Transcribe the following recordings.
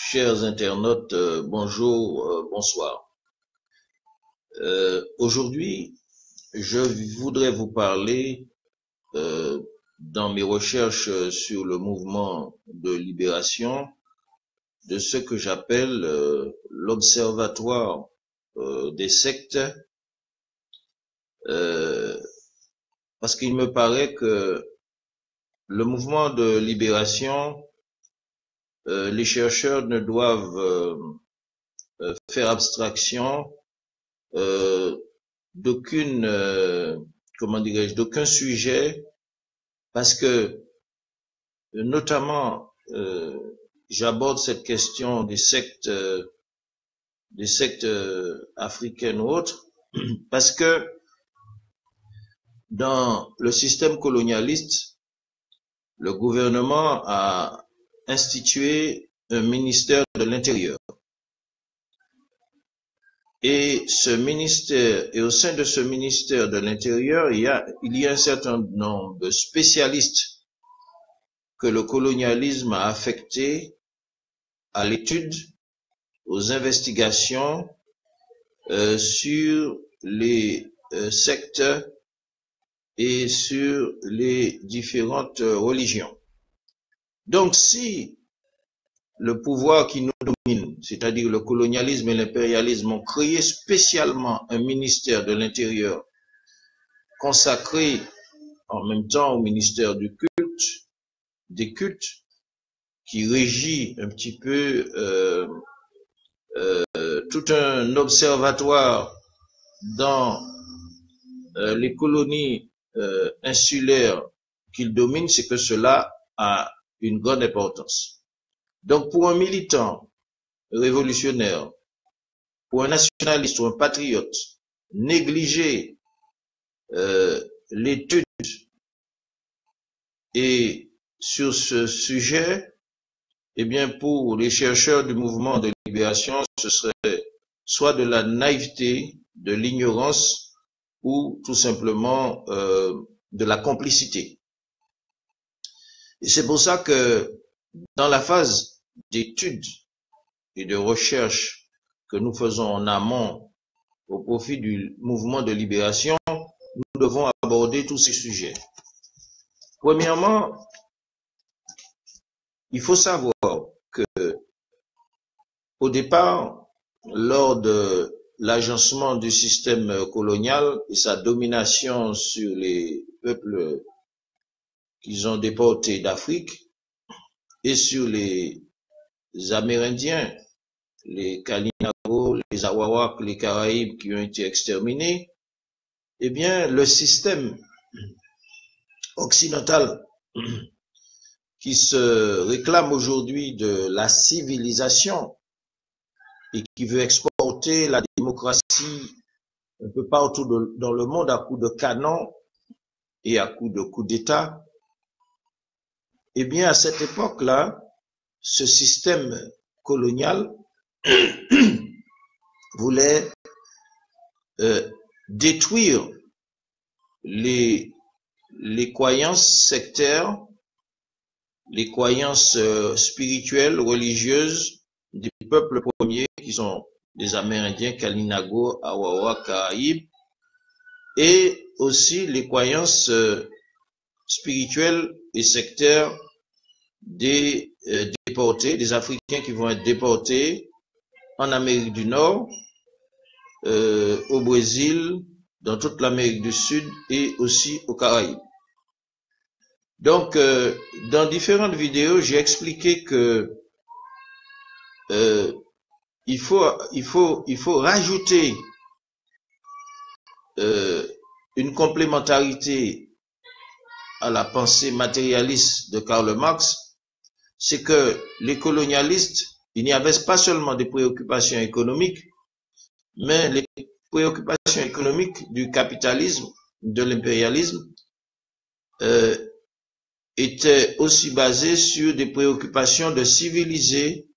Chers internautes, bonjour, bonsoir. Aujourd'hui, je voudrais vous parler, dans mes recherches sur le mouvement de libération, de ce que j'appelle l'observatoire des sectes, parce qu'il me paraît que le mouvement de libération, les chercheurs ne doivent faire abstraction d'aucun sujet, parce que notamment j'aborde cette question des sectes africaines ou autres, parce que dans le système colonialiste, le gouvernement a institué un ministère de l'Intérieur. Et ce ministère, et au sein de ce ministère de l'Intérieur, il y a un certain nombre de spécialistes que le colonialisme a affectés à l'étude, aux investigations sur les sectes et sur les différentes religions. Donc, si le pouvoir qui nous domine, c'est-à-dire le colonialisme et l'impérialisme, ont créé spécialement un ministère de l'Intérieur consacré en même temps au ministère du culte, des cultes, qui régit un petit peu tout un observatoire dans les colonies insulaires qu'il domine, c'est que cela a une grande importance. Donc, pour un militant révolutionnaire, pour un nationaliste ou un patriote, négliger l'étude et sur ce sujet, eh bien, pour les chercheurs du mouvement de libération, ce serait soit de la naïveté, de l'ignorance, ou tout simplement de la complicité. Et c'est pour ça que dans la phase d'étude et de recherche que nous faisons en amont au profit du mouvement de libération, nous devons aborder tous ces sujets. Premièrement, il faut savoir que au départ, lors de l'agencement du système colonial et sa domination sur les peuples qu'ils ont déportés d'Afrique et sur les Amérindiens, les Kalinago, les Awawak, les Caraïbes qui ont été exterminés, eh bien, le système occidental qui se réclame aujourd'hui de la civilisation et qui veut exporter la démocratie un peu partout dans le monde à coups de canon et à coups de coups d'État, eh bien, à cette époque-là, ce système colonial voulait détruire les croyances sectaires, les croyances spirituelles, religieuses des peuples premiers qui sont les Amérindiens, Kalinago, Awawa, Caraïbes, et aussi les croyances spirituelles et sectaires des déportés, des Africains qui vont être déportés en Amérique du Nord, au Brésil, dans toute l'Amérique du Sud et aussi aux Caraïbes. Donc, dans différentes vidéos, j'ai expliqué que il faut rajouter une complémentarité à la pensée matérialiste de Karl Marx, c'est que les colonialistes, il n'y avait pas seulement des préoccupations économiques, mais les préoccupations économiques du capitalisme, de l'impérialisme, étaient aussi basées sur des préoccupations de civiliser.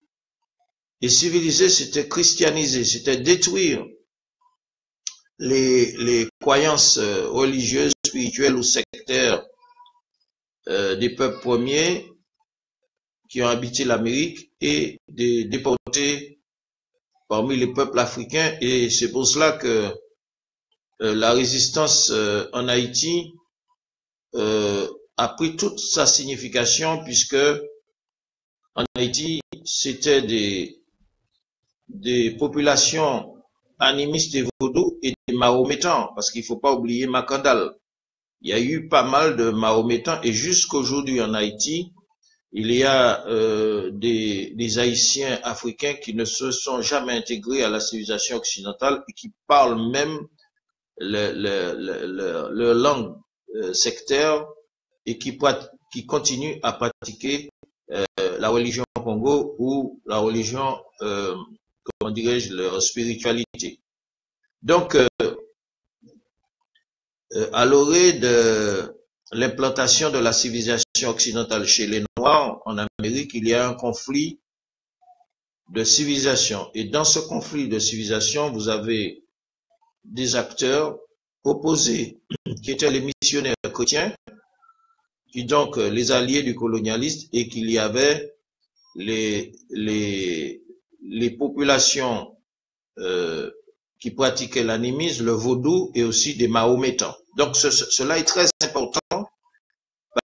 Et civiliser, c'était christianiser, c'était détruire les croyances religieuses, spirituelles ou sectaires des peuples premiers qui ont habité l'Amérique et des déportés parmi les peuples africains. Et c'est pour cela que la résistance en Haïti a pris toute sa signification, puisque en Haïti, c'était des populations animistes et vaudous et des mahométans, parce qu'il ne faut pas oublier Makandal. Il y a eu pas mal de mahométans, et jusqu'aujourd'hui en Haïti, il y a des Haïtiens africains qui ne se sont jamais intégrés à la civilisation occidentale et qui parlent même leur langue sectaire et qui continuent à pratiquer la religion Congo ou la religion, comment dirais-je, leur spiritualité. Donc, à l'orée de l'implantation de la civilisation occidentale chez les Noirs en Amérique, il y a un conflit de civilisation. Et dans ce conflit de civilisation, vous avez des acteurs opposés qui étaient les missionnaires chrétiens, qui donc les alliés du colonialiste, et qu'il y avait les populations qui pratiquaient l'animisme, le vaudou et aussi des mahométans. Donc cela est très important,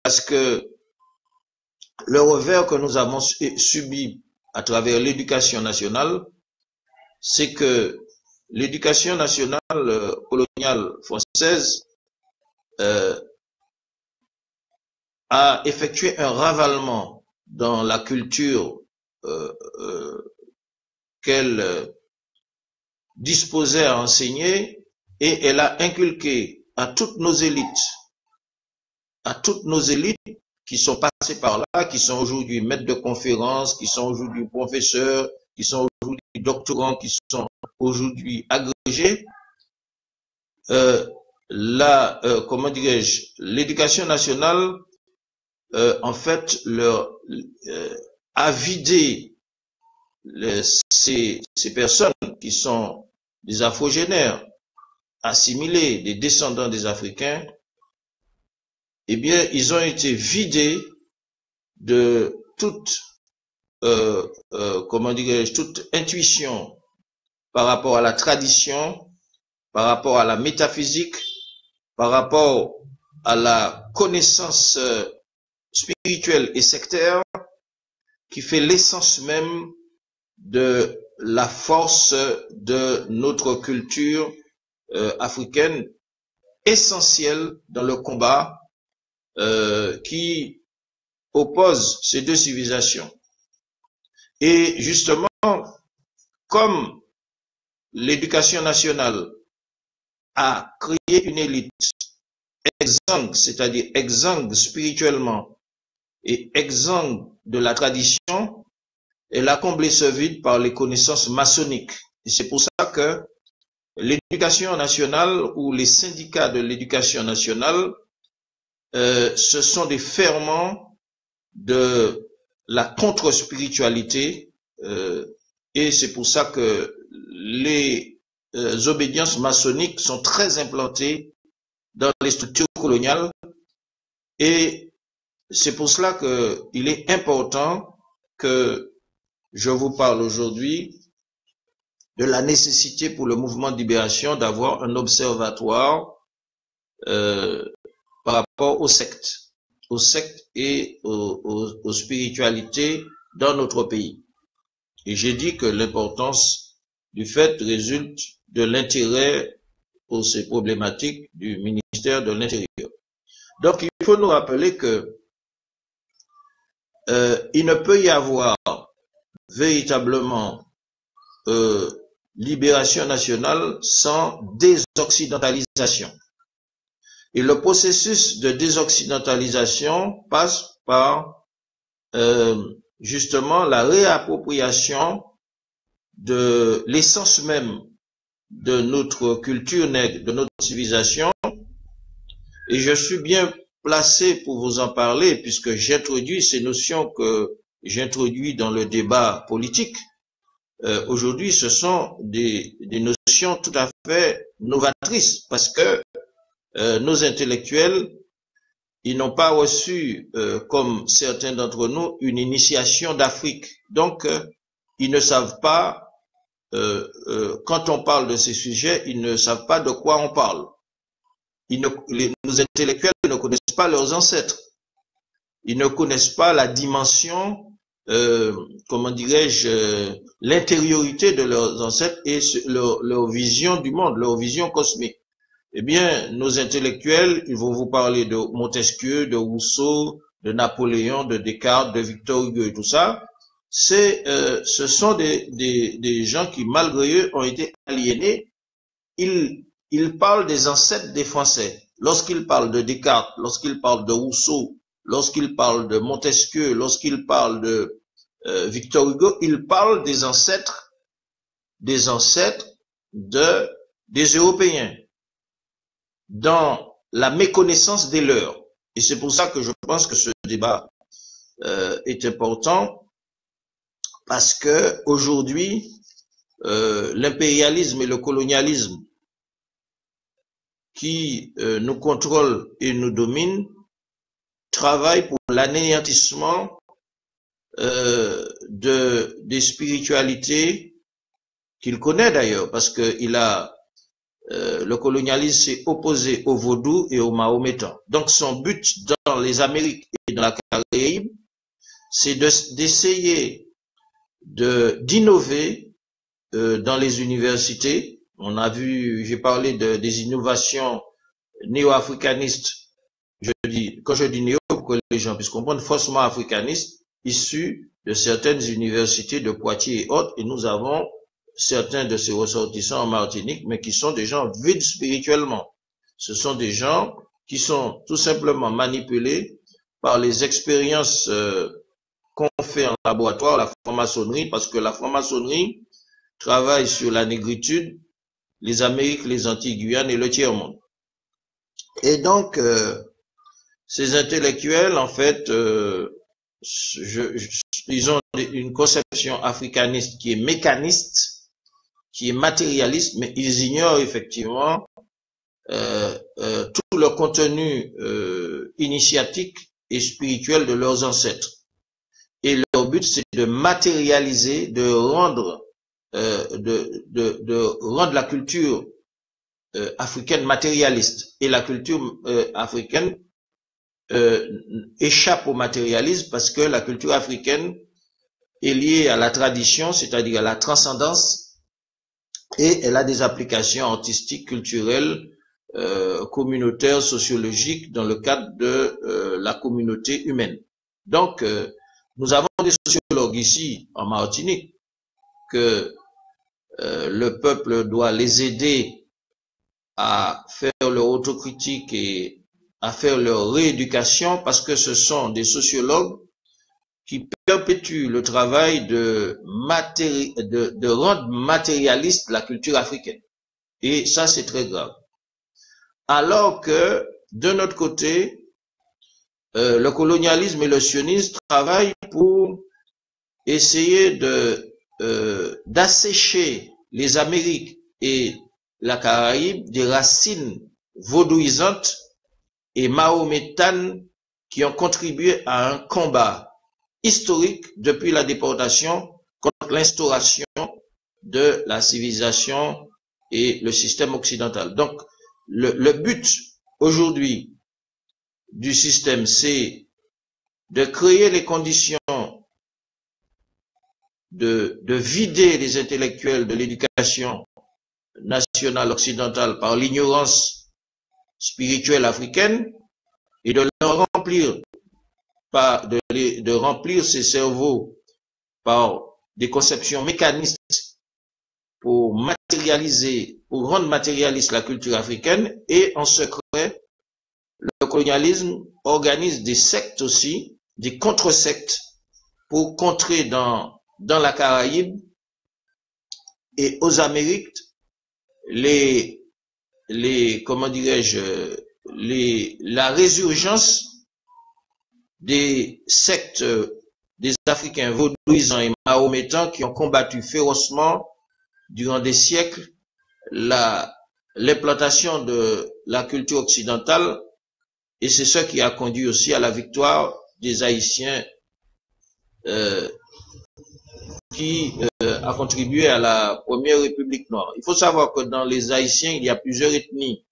parce que le revers que nous avons subi à travers l'éducation nationale, c'est que l'éducation nationale coloniale française a effectué un ravalement dans la culture qu'elle disposait à enseigner, et elle a inculqué à toutes nos élites qui sont passées par là, qui sont aujourd'hui maîtres de conférences, qui sont aujourd'hui professeurs, qui sont aujourd'hui doctorants, qui sont aujourd'hui agrégés, comment dirais-je, l'éducation nationale, en fait, a vidé ces personnes qui sont des afrogénaires, assimilés, des descendants des Africains. Eh bien, ils ont été vidés de toute, comment dirais-je, toute intuition par rapport à la tradition, par rapport à la métaphysique, par rapport à la connaissance spirituelle et sectaire, qui fait l'essence même de la force de notre culture africaine, essentielle dans le combat qui oppose ces deux civilisations. Et justement, comme l'éducation nationale a créé une élite exsangue, c'est-à-dire exsangue spirituellement et exsangue de la tradition, elle a comblé ce vide par les connaissances maçonniques. Et c'est pour ça que l'éducation nationale ou les syndicats de l'éducation nationale, ce sont des ferments de la contre-spiritualité, et c'est pour ça que les obédiences maçonniques sont très implantées dans les structures coloniales, et c'est pour cela qu'il est important que je vous parle aujourd'hui de la nécessité pour le mouvement de libération d'avoir un observatoire par rapport aux sectes et aux spiritualités dans notre pays. Et j'ai dit que l'importance du fait résulte de l'intérêt pour ces problématiques du ministère de l'Intérieur. Donc il faut nous rappeler que il ne peut y avoir véritablement libération nationale sans désoccidentalisation. Et le processus de désoccidentalisation passe par justement la réappropriation de l'essence même de notre culture nègre, de notre civilisation. Et je suis bien placé pour vous en parler, puisque j'introduis ces notions que j'introduis dans le débat politique. Aujourd'hui, ce sont des notions tout à fait novatrices, parce que nos intellectuels, ils n'ont pas reçu, comme certains d'entre nous, une initiation d'Afrique. Donc, ils ne savent pas, quand on parle de ces sujets, ils ne savent pas de quoi on parle. Nos intellectuels ne connaissent pas leurs ancêtres. Ils ne connaissent pas la dimension, comment dirais-je, l'intériorité de leurs ancêtres et leur vision du monde, leur vision cosmique. Eh bien, nos intellectuels, ils vont vous parler de Montesquieu, de Rousseau, de Napoléon, de Descartes, de Victor Hugo et tout ça. Ce sont des gens qui, malgré eux, ont été aliénés. Ils parlent des ancêtres des Français. Lorsqu'ils parlent de Descartes, lorsqu'ils parlent de Rousseau, lorsqu'ils parlent de Montesquieu, lorsqu'ils parlent de Victor Hugo, ils parlent des ancêtres des Européens, dans la méconnaissance des leurs. Et c'est pour ça que je pense que ce débat est important, parce que aujourd'hui, l'impérialisme et le colonialisme qui nous contrôlent et nous dominent travaillent pour l'anéantissement des spiritualités qu'il connaît d'ailleurs, parce que le colonialisme s'est opposé au vaudou et au mahométan. Donc son but dans les Amériques et dans la Caraïbe, c'est d'essayer d'innover dans les universités. On a vu, j'ai parlé des innovations néo-africanistes. Quand je dis néo, pour que les gens puissent comprendre, faussement africanistes, issus de certaines universités de Poitiers et autres, et nous avons certains de ces ressortissants en Martinique, mais qui sont des gens vides spirituellement. Ce sont des gens qui sont tout simplement manipulés par les expériences qu'on fait en laboratoire, la franc-maçonnerie, parce que la franc-maçonnerie travaille sur la négritude, les Amériques, les Antilles-Guyane et le tiers-monde. Et donc, ces intellectuels, en fait, ils ont une conception africaniste qui est mécaniste, qui est matérialiste, mais ils ignorent effectivement tout le contenu initiatique et spirituel de leurs ancêtres. Et leur but, c'est de matérialiser, de rendre la culture africaine matérialiste. Et la culture africaine échappe au matérialisme parce que la culture africaine est liée à la tradition, c'est-à-dire à la transcendance, et elle a des applications artistiques, culturelles, communautaires, sociologiques dans le cadre de la communauté humaine. Donc, nous avons des sociologues ici en Martinique que le peuple doit les aider à faire leur autocritique et à faire leur rééducation, parce que ce sont des sociologues qui perpétuent le travail de rendre matérialiste la culture africaine. Et ça, c'est très grave. Alors que, de notre côté, le colonialisme et le sionisme travaillent pour essayer d'assécher les Amériques et la Caraïbe des racines vaudouisantes et mahométanes qui ont contribué à un combat historique depuis la déportation contre l'instauration de la civilisation et le système occidental. Donc, le but aujourd'hui du système, c'est de créer les conditions de vider les intellectuels de l'éducation nationale occidentale par l'ignorance spirituelle africaine et de leur remplir de remplir ces cerveaux par des conceptions mécanistes pour rendre matérialiste la culture africaine. Et en secret, le colonialisme organise des sectes aussi, des contre-sectes, pour contrer dans la Caraïbe et aux Amériques comment dirais-je, la résurgence des sectes des Africains vaudouisants et mahométans qui ont combattu férocement durant des siècles l'implantation de la culture occidentale et c'est ce qui a conduit aussi à la victoire des Haïtiens qui a contribué à la première République noire. Il faut savoir que dans les Haïtiens, il y a plusieurs ethnies.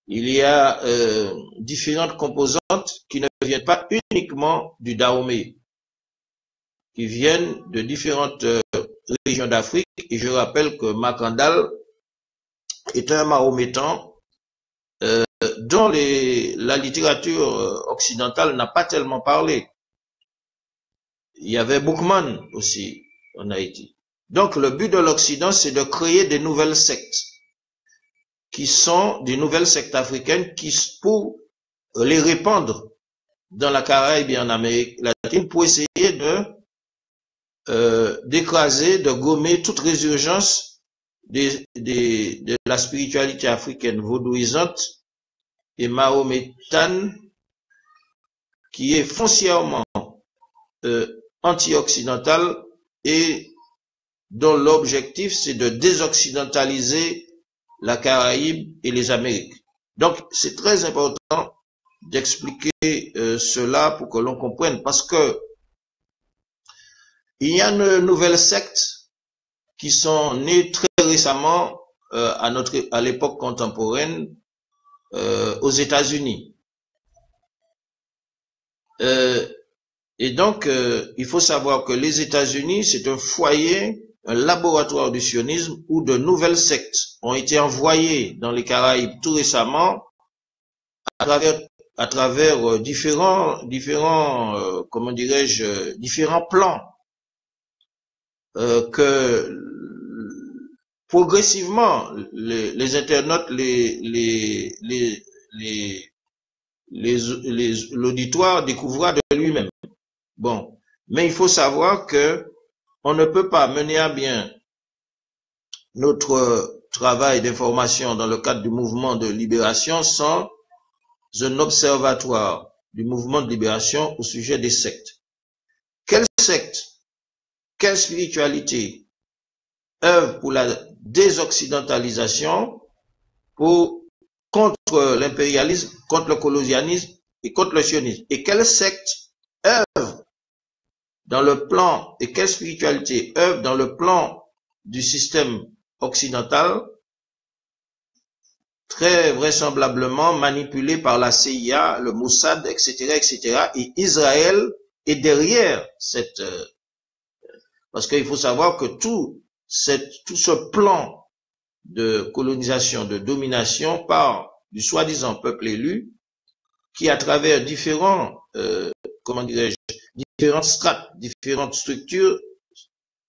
Il y a différentes composantes qui ne viennent pas uniquement du Dahomey, qui viennent de différentes régions d'Afrique. Et je rappelle que Makandal est un Mahométan dont la littérature occidentale n'a pas tellement parlé. Il y avait Boukman aussi en Haïti. Donc le but de l'Occident, c'est de créer des nouvelles sectes, qui sont des nouvelles sectes africaines, pour les répandre dans la Caraïbe et en Amérique latine, pour essayer d'écraser, de gommer toute résurgence de la spiritualité africaine vaudouisante et mahométane, qui est foncièrement anti-occidentale et dont l'objectif c'est de désoccidentaliser la Caraïbe et les Amériques. Donc c'est très important d'expliquer cela pour que l'on comprenne, parce que il y a de nouvelles sectes qui sont nées très récemment à l'époque contemporaine aux États-Unis. Et donc, il faut savoir que les États-Unis, c'est un foyer, un laboratoire du sionisme où de nouvelles sectes ont été envoyées dans les Caraïbes tout récemment à travers différents comment dirais-je, différents plans que progressivement les internautes, l'auditoire découvrira de lui-même. Bon, mais il faut savoir que on ne peut pas mener à bien notre travail d'information dans le cadre du mouvement de libération sans un observatoire du mouvement de libération au sujet des sectes. Quelle secte, quelle spiritualité œuvre pour la désoccidentalisation, contre l'impérialisme, contre le colonialisme et contre le sionisme? Et quelle secte œuvre dans le plan, et quelle spiritualité œuvre dans le plan du système occidental, très vraisemblablement manipulé par la CIA, le Mossad, etc., etc. Et Israël est derrière cette... parce qu'il faut savoir que tout ce plan de colonisation, de domination par du soi-disant peuple élu, qui à travers différents, comment dirais-je, différentes strates, différentes structures,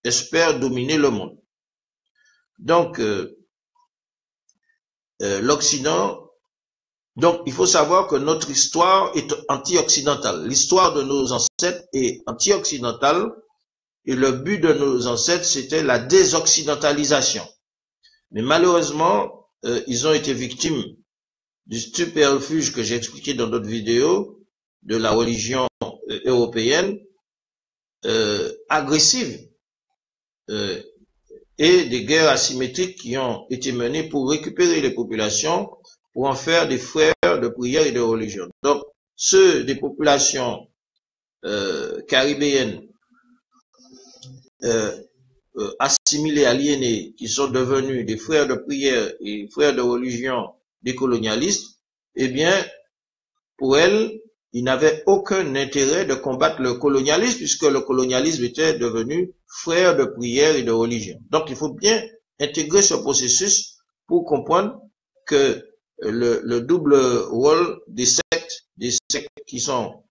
espère dominer le monde. Donc, l'Occident, donc il faut savoir que notre histoire est anti-occidentale. L'histoire de nos ancêtres est anti-occidentale et le but de nos ancêtres, c'était la désoccidentalisation. Mais malheureusement, ils ont été victimes du stupéfiage que j'ai expliqué dans d'autres vidéos, de la religion européenne agressive et des guerres asymétriques qui ont été menées pour récupérer les populations, pour en faire des frères de prière et de religion. Donc, ceux des populations caribéennes assimilés, aliénés, qui sont devenus des frères de prière et frères de religion des colonialistes, eh bien, pour elles, ils n'avaient aucun intérêt de combattre le colonialisme, puisque le colonialisme était devenu frère de prière et de religion. Donc, il faut bien intégrer ce processus pour comprendre que le double rôle des sectes qui sont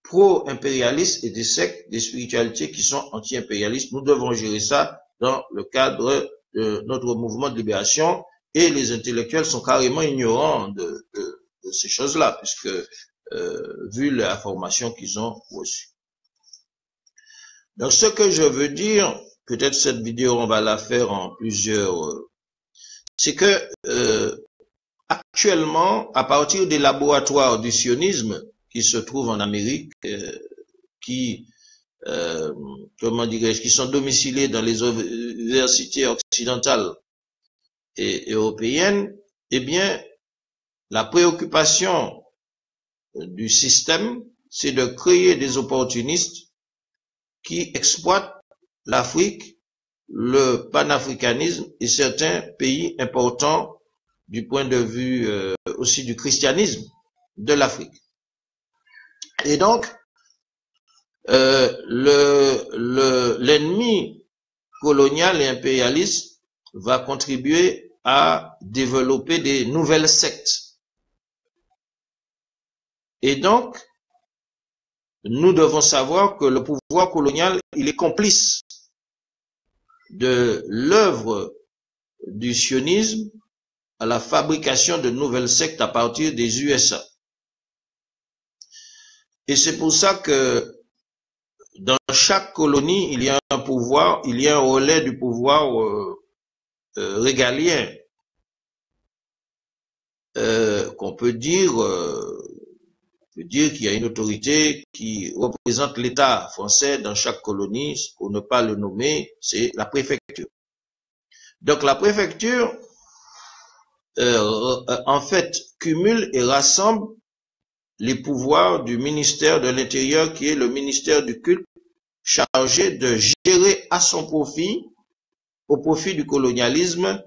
pro-impérialistes et des sectes, des spiritualités qui sont anti-impérialistes. Nous devons gérer ça dans le cadre de notre mouvement de libération, et les intellectuels sont carrément ignorants de ces choses-là, puisque vu la formation qu'ils ont reçue. Donc ce que je veux dire, peut-être cette vidéo on va la faire en plusieurs, c'est que actuellement, à partir des laboratoires du sionisme qui se trouvent en Amérique, comment dirais-je, qui sont domiciliés dans les universités occidentales et européennes, eh bien, la préoccupation du système, c'est de créer des opportunistes qui exploitent l'Afrique, le panafricanisme et certains pays importants du point de vue aussi du christianisme de l'Afrique. Et donc, l'ennemi colonial et impérialiste va contribuer à développer des nouvelles sectes. Et donc, nous devons savoir que le pouvoir colonial, il est complice de l'œuvre du sionisme à la fabrication de nouvelles sectes à partir des USA. Et c'est pour ça que dans chaque colonie, il y a un pouvoir, il y a un relais du pouvoir régalien qu'on peut dire qu'il y a une autorité qui représente l'État français dans chaque colonie, pour ne pas le nommer, c'est la préfecture. Donc la préfecture, en fait, cumule et rassemble les pouvoirs du ministère de l'Intérieur, qui est le ministère du culte, chargé de gérer à son profit, au profit du colonialisme,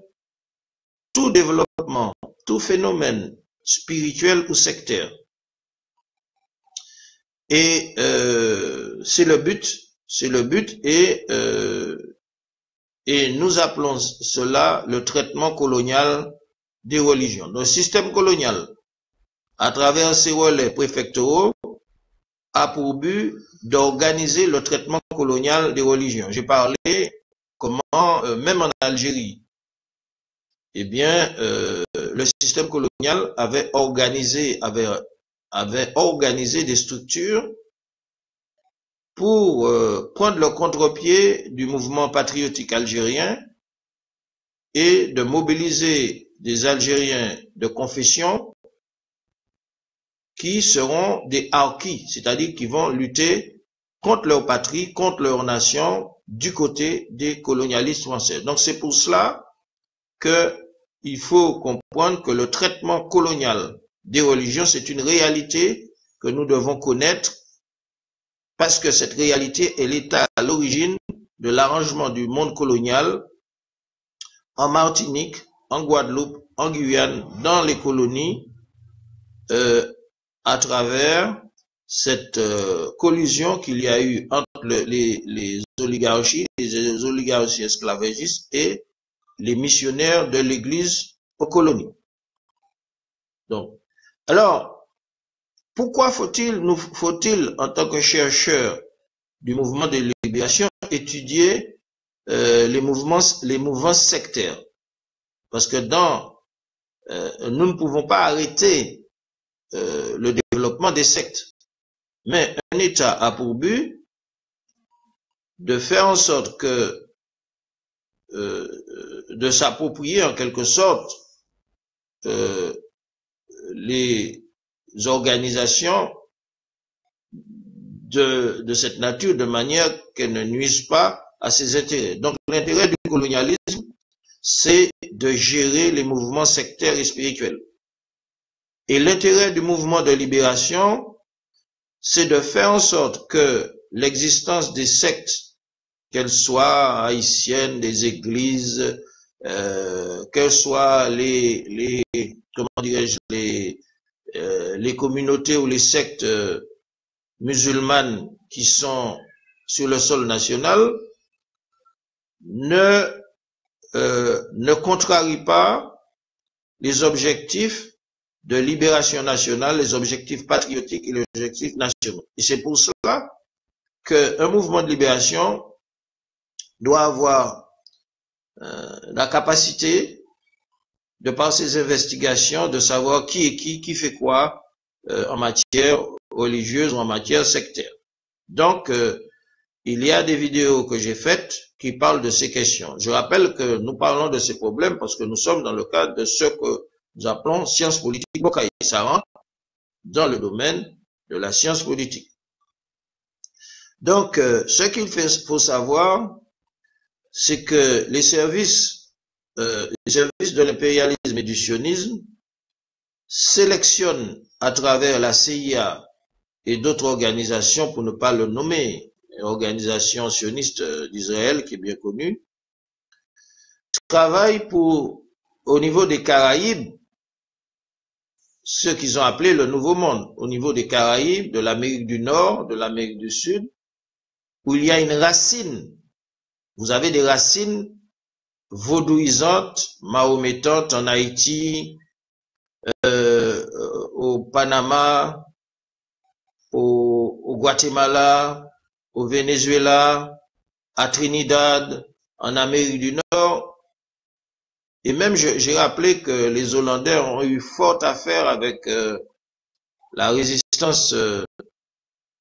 tout développement, tout phénomène spirituel ou sectaire. Et c'est le but, et nous appelons cela le traitement colonial des religions. Le système colonial, à travers ses relais préfectoraux, a pour but d'organiser le traitement colonial des religions. J'ai parlé comment, même en Algérie, eh bien, le système colonial avait organisé des structures pour prendre le contre-pied du mouvement patriotique algérien et de mobiliser des Algériens de confession qui seront des harkis, c'est-à-dire qui vont lutter contre leur patrie, contre leur nation, du côté des colonialistes français. Donc c'est pour cela qu'il faut comprendre que le traitement colonial des religions, c'est une réalité que nous devons connaître, parce que cette réalité, elle est à l'origine de l'arrangement du monde colonial en Martinique, en Guadeloupe, en Guyane, dans les colonies, à travers cette collusion qu'il y a eu entre les oligarchies esclavagistes et les missionnaires de l'Église aux colonies. Donc, alors, pourquoi faut-il, en tant que chercheur du mouvement de libération, étudier les mouvements sectaires? Parce que nous ne pouvons pas arrêter le développement des sectes. Mais un État a pour but de faire en sorte que de s'approprier en quelque sorte les organisations de cette nature de manière qu'elles ne nuisent pas à ses intérêts. Donc l'intérêt du colonialisme, c'est de gérer les mouvements sectaires et spirituels. Et l'intérêt du mouvement de libération, c'est de faire en sorte que l'existence des sectes, qu'elles soient haïtiennes, des églises, qu'elles soient les communautés ou les sectes musulmanes qui sont sur le sol national, ne contrarient pas les objectifs de libération nationale, les objectifs patriotiques et les objectifs nationaux. Et c'est pour cela qu'un mouvement de libération doit avoir la capacité, de par ses investigations, de savoir qui est qui fait quoi en matière religieuse ou en matière sectaire. Donc, il y a des vidéos que j'ai faites qui parlent de ces questions. Je rappelle que nous parlons de ces problèmes parce que nous sommes dans le cadre de ce que nous appelons sciences politiques. Ça rentre dans le domaine de la science politique. Donc, ce qu'il faut savoir, c'est que les services de l'impérialisme et du sionisme sélectionne à travers la CIA et d'autres organisations, pour ne pas le nommer, organisation sioniste d'Israël qui est bien connue, travaille pour, au niveau des Caraïbes, ce qu'ils ont appelé le Nouveau Monde, au niveau des Caraïbes, de l'Amérique du Nord, de l'Amérique du Sud, où il y a une racine. Vous avez des racines vaudouisantes, mahométantes en Haïti, au Panama, au Guatemala, au Venezuela, à Trinidad, en Amérique du Nord. Et même, j'ai rappelé que les Hollandais ont eu fort affaire avec la résistance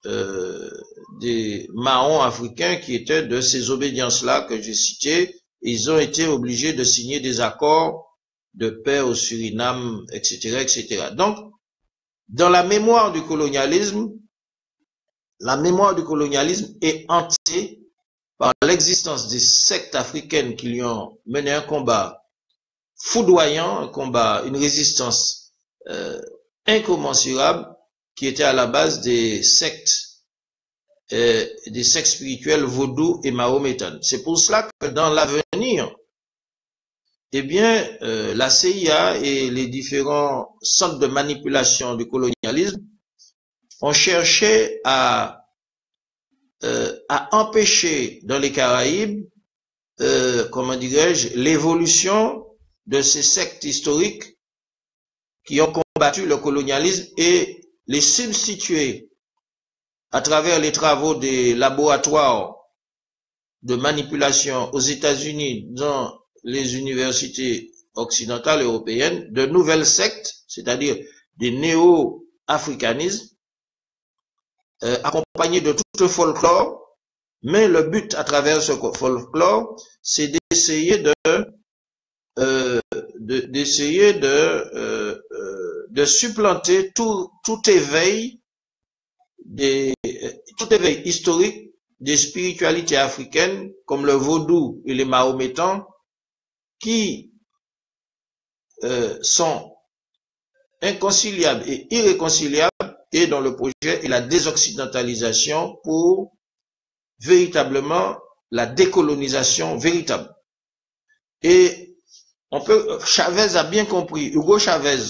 des Mahons africains qui étaient de ces obédiences-là que j'ai citées. Ils ont été obligés de signer des accords de paix au Suriname, etc., etc. Donc, dans la mémoire du colonialisme est hantée par l'existence des sectes africaines qui lui ont mené un combat foudroyant, un combat, une résistance incommensurable qui était à la base des sectes spirituels vaudou et mahométanes. C'est pour cela que dans l'avenir, eh bien, la CIA et les différents centres de manipulation du colonialisme ont cherché à empêcher dans les Caraïbes, comment dirais-je, l'évolution de ces sectes historiques qui ont combattu le colonialisme et les substituer à travers les travaux des laboratoires de manipulation aux États-Unis dans les universités occidentales européennes, de nouvelles sectes, c'est-à-dire des néo-africanismes, accompagnés de tout le folklore, mais le but à travers ce folklore, c'est d'essayer de supplanter tout éveil historique des spiritualités africaines comme le vaudou et les mahométans qui sont inconciliables et irréconciliables, et dont le projet est la désoccidentalisation pour véritablement la décolonisation véritable. Et Chavez a bien compris, Hugo Chavez,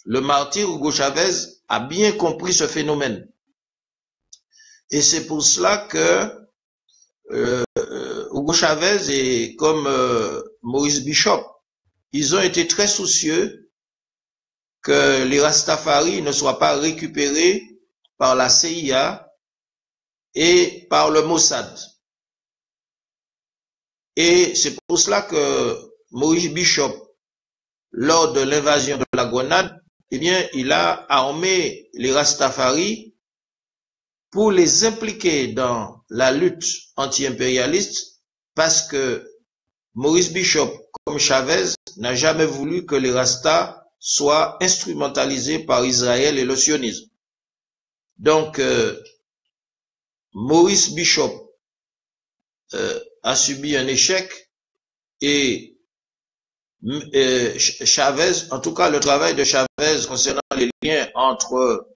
le martyr Hugo Chavez a bien compris ce phénomène. Et c'est pour cela que Hugo Chavez et comme Maurice Bishop, ils ont été très soucieux que les Rastafari ne soient pas récupérés par la CIA et par le Mossad. Et c'est pour cela que Maurice Bishop, lors de l'invasion de la Grenade, eh bien, il a armé les Rastafari pour les impliquer dans la lutte anti-impérialiste, parce que Maurice Bishop, comme Chavez, n'a jamais voulu que les Rastas soient instrumentalisés par Israël et le sionisme. Donc, Maurice Bishop a subi un échec et Chavez, en tout cas le travail de Chavez concernant les liens entre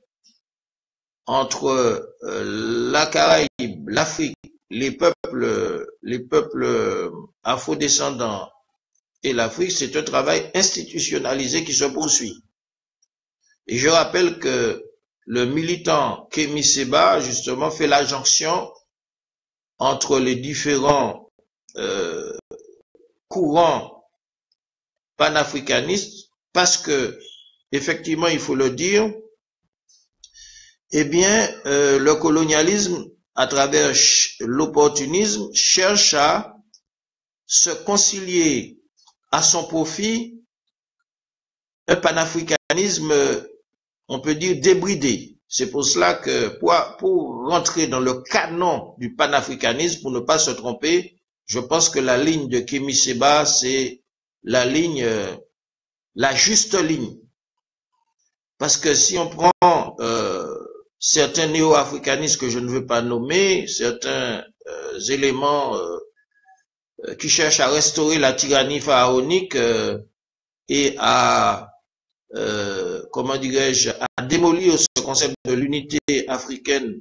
la Caraïbe, l'Afrique, les peuples afrodescendants et l'Afrique, c'est un travail institutionnalisé qui se poursuit. Et je rappelle que le militant Kémy Séba, justement, fait la jonction entre les différents courants panafricanistes, parce que, effectivement, il faut le dire, eh bien, le colonialisme, à travers l'opportunisme, cherche à se concilier à son profit un panafricanisme, on peut dire, débridé. C'est pour cela que pour rentrer dans le canon du panafricanisme, pour ne pas se tromper, je pense que la ligne de Kémy Séba, c'est la ligne, la juste ligne. Parce que si on prend certains néo-africanistes que je ne veux pas nommer, certains éléments qui cherchent à restaurer la tyrannie pharaonique et à comment dirais-je, à démolir ce concept de l'unité africaine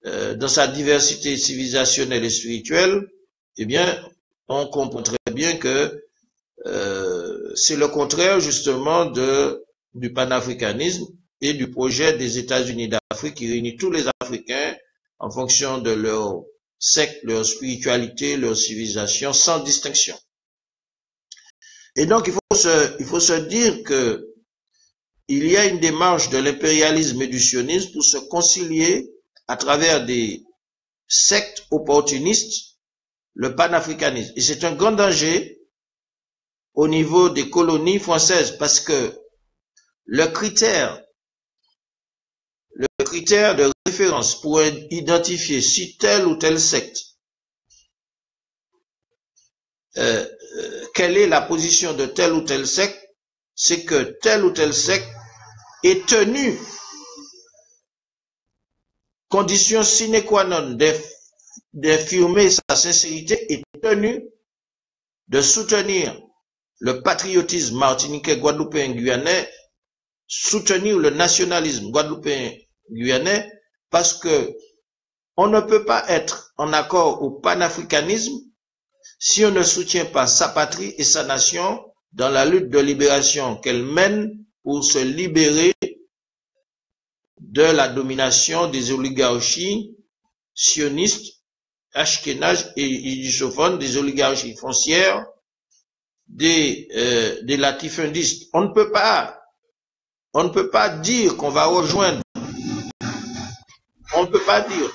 dans sa diversité civilisationnelle et spirituelle, eh bien, on comprend très bien que c'est le contraire justement du panafricanisme et du projet des États-Unis d'Afrique qui réunit tous les Africains en fonction de leur secte, leur spiritualité, leur civilisation, sans distinction. Et donc, il faut se dire que il y a une démarche de l'impérialisme et du sionisme pour se concilier à travers des sectes opportunistes le panafricanisme. Et c'est un grand danger au niveau des colonies françaises parce que le critère de référence pour identifier si telle ou telle secte, quelle est la position de telle ou telle secte, c'est que telle ou telle secte est tenue, condition sine qua non d'affirmer sa sincérité, est tenue de soutenir le patriotisme martiniquais, guadeloupéen, guyanais, soutenir le nationalisme guadeloupéen, guyanais, parce que on ne peut pas être en accord au panafricanisme si on ne soutient pas sa patrie et sa nation dans la lutte de libération qu'elle mène pour se libérer de la domination des oligarchies sionistes, ashkénazes et idisophones, des oligarchies foncières, des latifundistes. On ne peut pas dire qu'on va rejoindre, on ne peut pas dire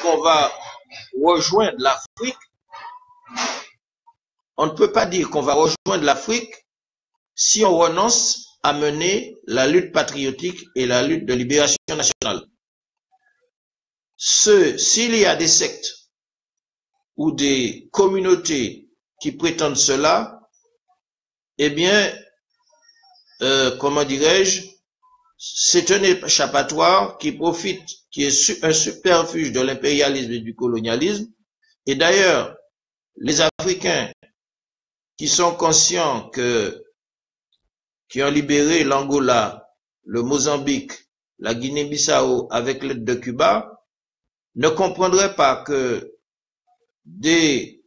qu'on va rejoindre l'Afrique, on ne peut pas dire qu'on va rejoindre l'Afrique si on renonce à mener la lutte patriotique et la lutte de libération nationale. S'il y a des sectes ou des communautés qui prétendent cela, eh bien, comment dirais-je, c'est un échappatoire qui profite, qui est un subterfuge de l'impérialisme et du colonialisme. Et d'ailleurs, les Africains qui sont conscients qui ont libéré l'Angola, le Mozambique, la Guinée-Bissau avec l'aide de Cuba, ne comprendraient pas que des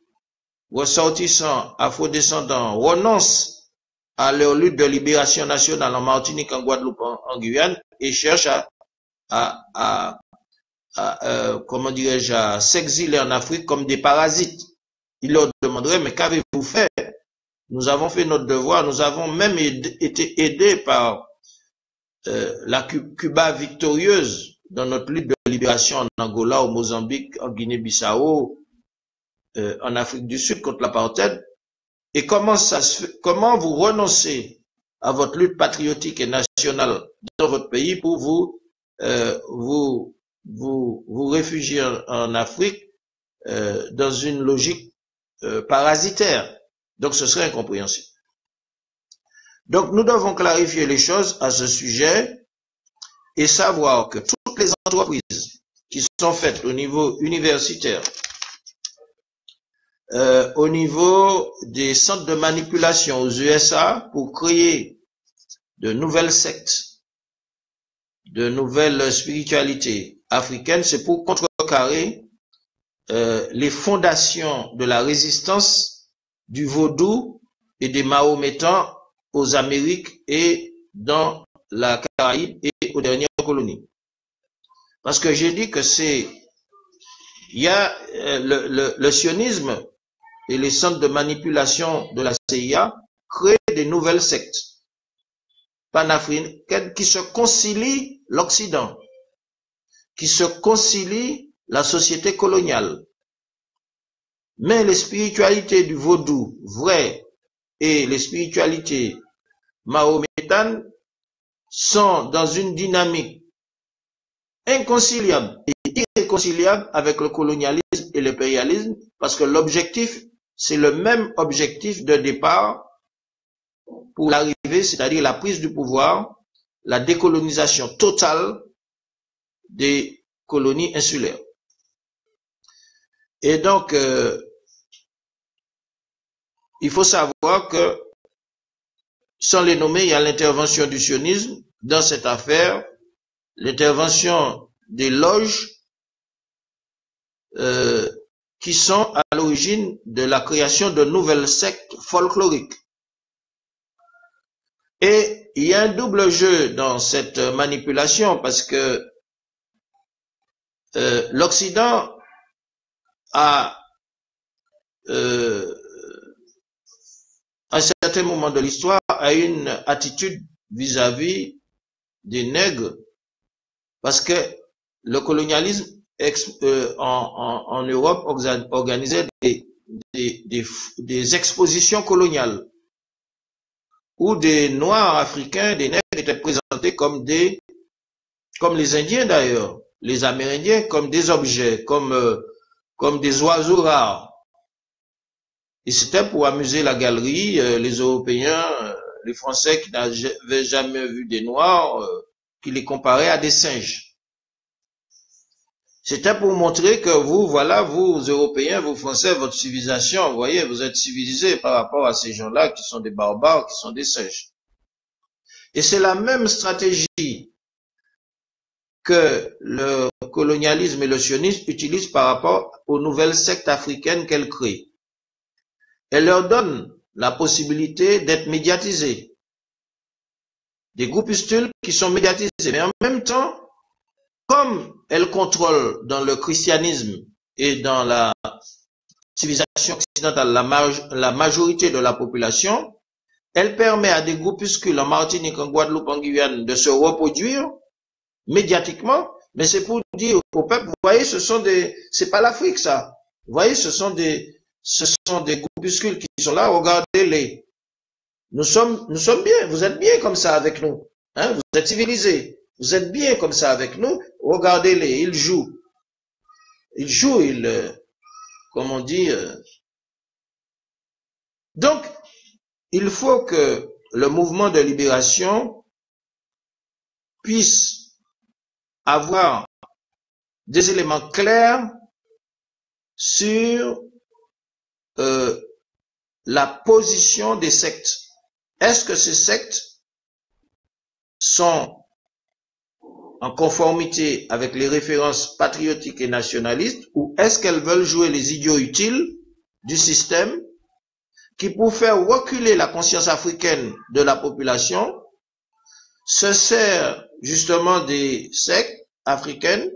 ressortissants afrodescendants renoncent à leur lutte de libération nationale en Martinique, en Guadeloupe, en Guyane, et cherchent comment dirais-je, à s'exiler en Afrique comme des parasites. Ils leur demanderaient, mais qu'avez-vous fait? Nous avons fait notre devoir, nous avons même été aidés par la Cuba victorieuse dans notre lutte de libération en Angola, au Mozambique, en Guinée-Bissau, en Afrique du Sud contre l'apartheid. Et comment comment vous renoncez à votre lutte patriotique et nationale dans votre pays pour vous réfugier en Afrique dans une logique parasitaire? Donc ce serait incompréhensible. Donc nous devons clarifier les choses à ce sujet et savoir que toutes les entreprises qui sont faites au niveau universitaire, au niveau des centres de manipulation aux USA pour créer de nouvelles sectes, de nouvelles spiritualités africaines, c'est pour contrecarrer les fondations de la résistance du vaudou et des mahométans aux Amériques et dans la Caraïbe et aux dernières colonies. Parce que j'ai dit que il y a le sionisme et les centres de manipulation de la CIA créent des nouvelles sectes panafricaines qui se concilient l'Occident, qui se concilient la société coloniale. Mais les spiritualités du vaudou vrai et les spiritualités mahométanes sont dans une dynamique inconciliable et irréconciliable avec le colonialisme et l'impérialisme, parce que l'objectif, c'est le même objectif de départ pour l'arrivée, c'est-à-dire la prise du pouvoir, la décolonisation totale des colonies insulaires. Et donc, il faut savoir que sans les nommer, il y a l'intervention du sionisme dans cette affaire, l'intervention des loges qui sont à l'origine de la création de nouvelles sectes folkloriques. Et il y a un double jeu dans cette manipulation parce que l'Occident a, à un certain moment de l'histoire, a une attitude vis-à-vis des nègres parce que le colonialisme en Europe organisait des expositions coloniales où des Noirs africains, des nègres étaient présentés comme les Indiens d'ailleurs, les Amérindiens comme des objets, comme des oiseaux rares. Et c'était pour amuser la galerie, les Européens, les Français qui n'avaient jamais vu des Noirs, qui les comparaient à des singes. C'était pour montrer que vous, voilà, vous, Européens, vous Français, votre civilisation, vous voyez, vous êtes civilisés par rapport à ces gens-là qui sont des barbares, qui sont des singes. Et c'est la même stratégie que le colonialisme et le sionisme utilisent par rapport aux nouvelles sectes africaines qu'elles créent. Elles leur donnent la possibilité d'être médiatisées. Des groupuscules qui sont médiatisés, mais en même temps, comme elles contrôlent dans le christianisme et dans la civilisation occidentale la majorité de la population, elle permet à des groupuscules en Martinique, en Guadeloupe, en Guyane de se reproduire médiatiquement, mais c'est pour dire au peuple, vous voyez, c'est pas l'Afrique ça. Vous voyez, ce sont des groupuscules qui sont là, regardez-les. Nous sommes bien, vous êtes bien comme ça avec nous, hein, vous êtes civilisés. Vous êtes bien comme ça avec nous, regardez-les, ils jouent. Comme on dit. Donc, il faut que le mouvement de libération puisse avoir des éléments clairs sur la position des sectes. Est-ce que ces sectes sont en conformité avec les références patriotiques et nationalistes, ou est-ce qu'elles veulent jouer les idiots utiles du système qui, pour faire reculer la conscience africaine de la population, se sert justement des sectes africaines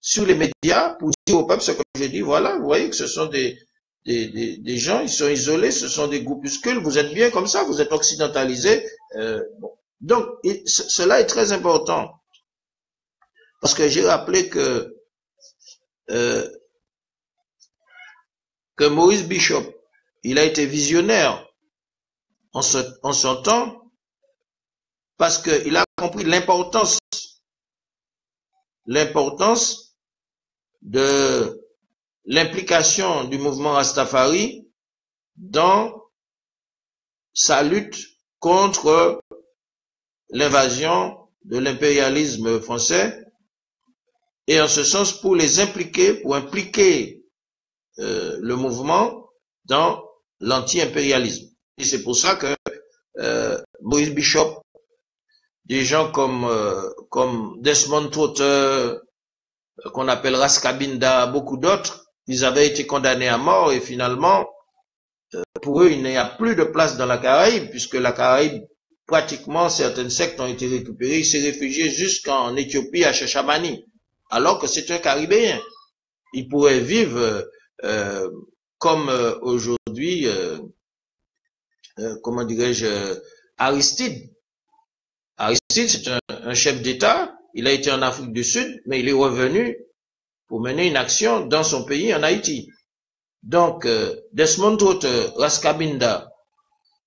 sur les médias pour dire au peuple ce que j'ai dit. Voilà, vous voyez que ce sont des gens, ils sont isolés, ce sont des groupuscules, vous êtes bien comme ça, vous êtes occidentalisés. Bon. Donc, cela est très important. Parce que j'ai rappelé que Maurice Bishop, il a été visionnaire en son temps parce qu'il a compris l'importance de l'implication du mouvement Rastafari dans sa lutte contre l'invasion de l'impérialisme français. Et en ce sens, pour impliquer le mouvement dans l'anti-impérialisme. Et c'est pour ça que Maurice Bishop, des gens comme Desmond Tutu, qu'on appelle Rascabinda, beaucoup d'autres, ils avaient été condamnés à mort et finalement, pour eux, il n'y a plus de place dans la Caraïbe, puisque la Caraïbe, pratiquement, certaines sectes ont été récupérées, ils s'est réfugiés jusqu'en Éthiopie, à Chachamani. Alors que c'est un Caribéen. Il pourrait vivre comme aujourd'hui, comment dirais-je, Aristide. Aristide, c'est un chef d'État. Il a été en Afrique du Sud, mais il est revenu pour mener une action dans son pays, en Haïti. Donc, Desmond Tutu, Rascabinda,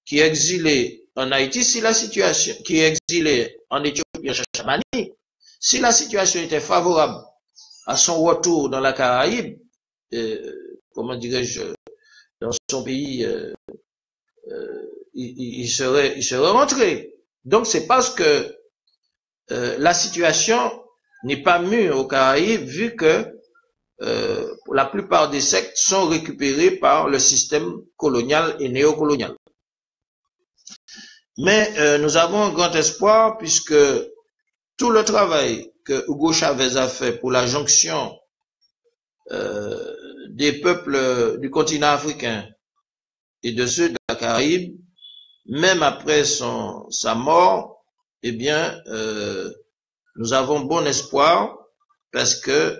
qui est exilé en Haïti, si la situation, qui est exilé en Éthiopie, à Chachamani, si la situation était favorable à son retour dans la Caraïbe, comment dirais-je, dans son pays, il serait rentré. Donc c'est parce que la situation n'est pas mûre aux Caraïbes, vu que la plupart des sectes sont récupérées par le système colonial et néocolonial. Mais nous avons un grand espoir puisque tout le travail que Hugo Chavez a fait pour la jonction des peuples du continent africain et de ceux de la Caraïbe, même après sa mort, eh bien, nous avons bon espoir parce que,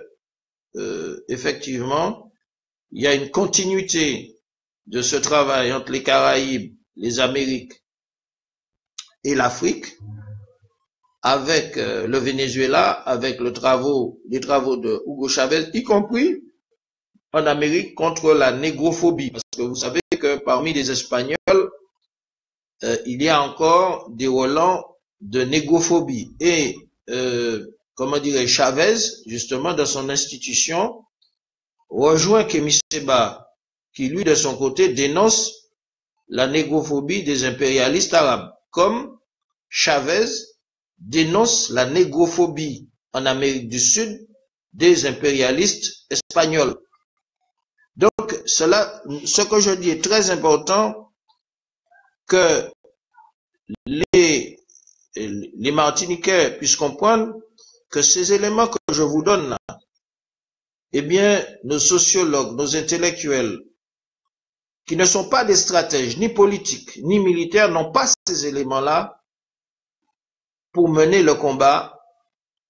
effectivement, il y a une continuité de ce travail entre les Caraïbes, les Amériques et l'Afrique, avec le Venezuela, avec les travaux de Hugo Chavez, y compris en Amérique contre la négrophobie. Parce que vous savez que parmi les Espagnols, il y a encore des relents de négrophobie. Et, comment dirais Chavez, justement, dans son institution, rejoint Kémy Séba, qui lui, de son côté, dénonce la négrophobie des impérialistes arabes, comme Chavez dénonce la négrophobie en Amérique du Sud des impérialistes espagnols. Donc, ce que je dis est très important, que les Martiniquais puissent comprendre que ces éléments que je vous donne là, eh bien, nos sociologues, nos intellectuels, qui ne sont pas des stratèges, ni politiques, ni militaires, n'ont pas ces éléments-là pour mener le combat,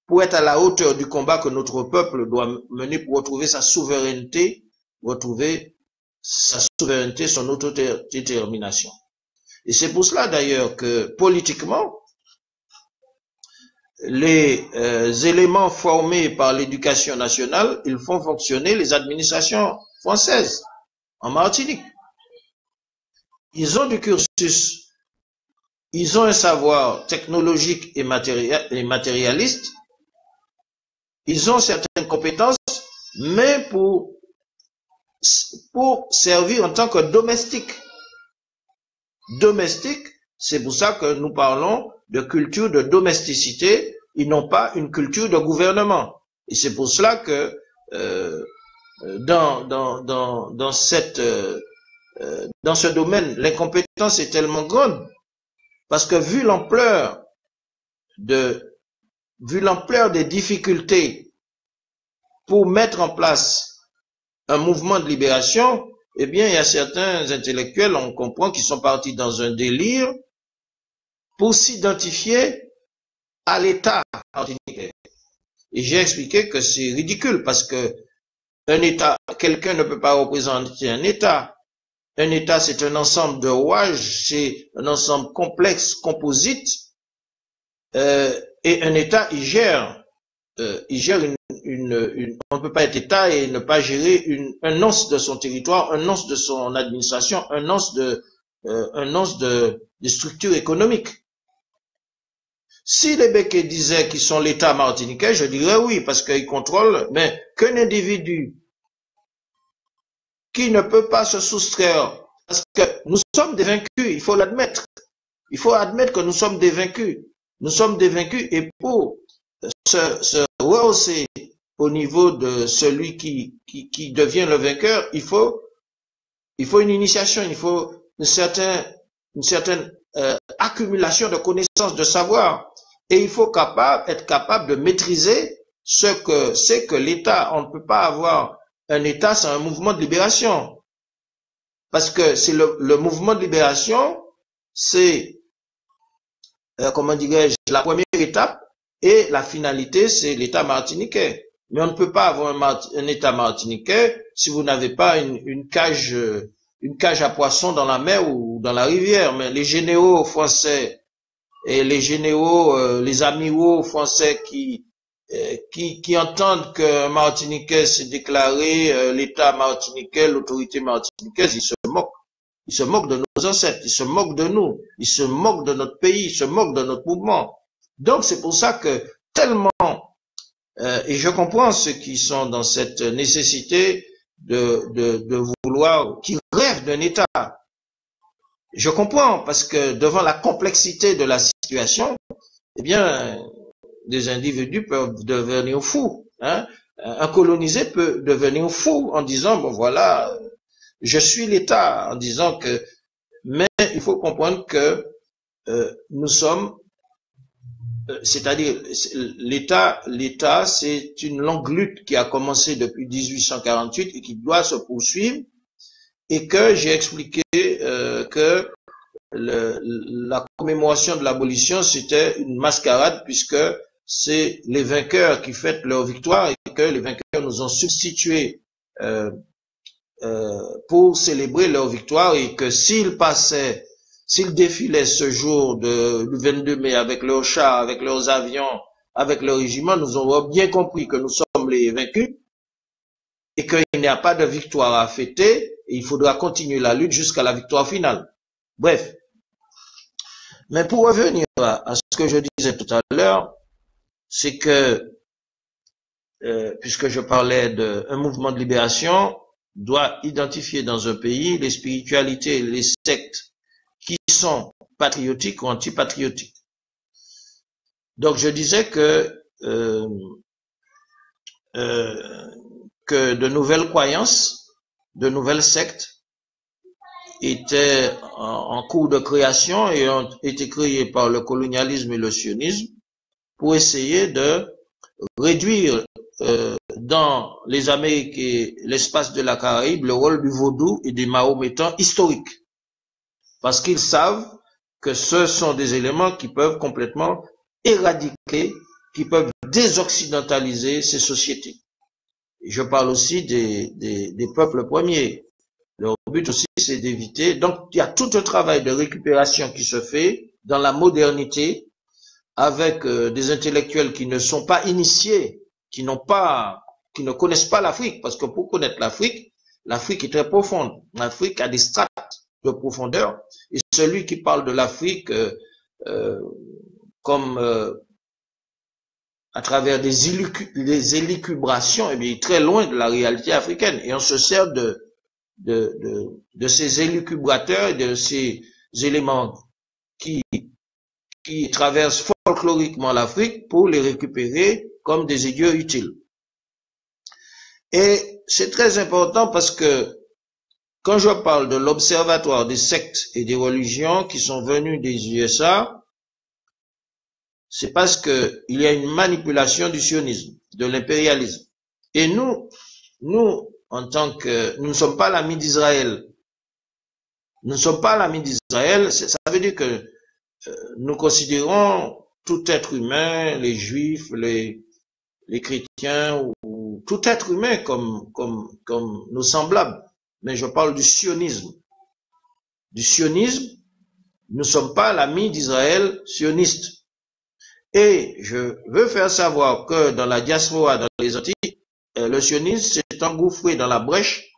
pour être à la hauteur du combat que notre peuple doit mener pour retrouver sa souveraineté, son autodétermination. Et c'est pour cela d'ailleurs que politiquement, les éléments formés par l'éducation nationale, ils font fonctionner les administrations françaises en Martinique. Ils ont du cursus, ils ont un savoir technologique et matérialiste, ils ont certaines compétences, mais pour servir en tant que domestique. Domestique, c'est pour ça que nous parlons de culture de domesticité, ils n'ont pas une culture de gouvernement. Et c'est pour cela que dans ce domaine, l'incompétence est tellement grande, parce que vu l'ampleur des difficultés pour mettre en place un mouvement de libération, eh bien, il y a certains intellectuels, on comprend, qui sont partis dans un délire pour s'identifier à l'État martiniquais. Et j'ai expliqué que c'est ridicule parce que un État, quelqu'un ne peut pas représenter un État. Un État, c'est un ensemble de rouages, c'est un ensemble complexe, composite, et un État, il gère on ne peut pas être État et ne pas gérer un once de son territoire, un once de son administration, un once de structures économiques. Si les Békés disaient qu'ils sont l'État martiniquais, je dirais oui, parce qu'ils contrôlent, mais qu'un individu qui ne peut pas se soustraire, parce que nous sommes des vaincus, il faut l'admettre. Il faut admettre que nous sommes des vaincus. Nous sommes des vaincus, et pour se rehausser au niveau de celui qui devient le vainqueur, il faut une initiation, il faut une certaine accumulation de connaissances, de savoir, et il faut être capable de maîtriser ce que c'est que l'État. On ne peut pas avoir un État sans un mouvement de libération, parce que c'est le mouvement de libération, c'est comment dirais-je, la première étape, et la finalité, c'est l'État martiniquais. Mais on ne peut pas avoir un État martiniquais si vous n'avez pas une cage à poissons dans la mer ou dans la rivière. Mais les généraux français et les amiraux français qui entendent que Martiniquais s'est déclaré l'État martiniquais, l'autorité martiniquaise, ils se moquent. Ils se moquent de nos ancêtres, ils se moquent de nous, ils se moquent de notre pays, ils se moquent de notre mouvement. Donc c'est pour ça que tellement, et je comprends ceux qui sont dans cette nécessité de vouloir, qui rêvent d'un État. Je comprends, parce que devant la complexité de la situation, eh bien, des individus peuvent devenir fous. Hein? Un colonisé peut devenir fou en disant, bon voilà, je suis l'État, en disant que, mais il faut comprendre que nous sommes, c'est-à-dire l'État, c'est une longue lutte qui a commencé depuis 1848 et qui doit se poursuivre, et que j'ai expliqué que la commémoration de l'abolition, c'était une mascarade, puisque c'est les vainqueurs qui fêtent leur victoire et que les vainqueurs nous ont substitué pour célébrer leur victoire, et que s'ils défilaient ce jour du 22 mai avec leurs chars, avec leurs avions, avec leurs régiments, nous aurons bien compris que nous sommes les vaincus et qu'il n'y a pas de victoire à fêter, et il faudra continuer la lutte jusqu'à la victoire finale. Bref. Mais pour revenir à ce que je disais tout à l'heure, c'est que, puisque je parlais d'un mouvement de libération, doit identifier dans un pays les spiritualités, les sectes qui sont patriotiques ou antipatriotiques. Donc je disais que de nouvelles croyances, de nouvelles sectes étaient en cours de création et ont été créées par le colonialisme et le sionisme pour essayer de réduire dans les Amériques et l'espace de la Caraïbe le rôle du vaudou et des mahométans historiques. Parce qu'ils savent que ce sont des éléments qui peuvent complètement éradiquer, qui peuvent désoccidentaliser ces sociétés. Et je parle aussi des peuples premiers. Leur but aussi, c'est d'éviter. Donc, il y a tout un travail de récupération qui se fait dans la modernité avec des intellectuels qui ne sont pas initiés, qui ne connaissent pas l'Afrique, parce que pour connaître l'Afrique est très profonde. L'Afrique a des strates de profondeur, et celui qui parle de l'Afrique comme à travers des élucubrations, eh bien, il est très loin de la réalité africaine, et on se sert de ces élucubrateurs et de ces éléments qui traversent folkloriquement l'Afrique pour les récupérer comme des aiguilles utiles. Et c'est très important parce que quand je parle de l'Observatoire des sectes et des religions qui sont venus des USA, c'est parce que il y a une manipulation du sionisme, de l'impérialisme. Et nous, en tant que, nous ne sommes pas l'ami d'Israël. Nous ne sommes pas l'ami d'Israël, ça veut dire que nous considérons tout être humain, les juifs, les chrétiens, ou tout être humain comme nos semblables. Mais je parle du sionisme. Du sionisme, nous ne sommes pas l'ami d'Israël sioniste. Et je veux faire savoir que dans la diaspora, dans les Antilles, le sionisme s'est engouffré dans la brèche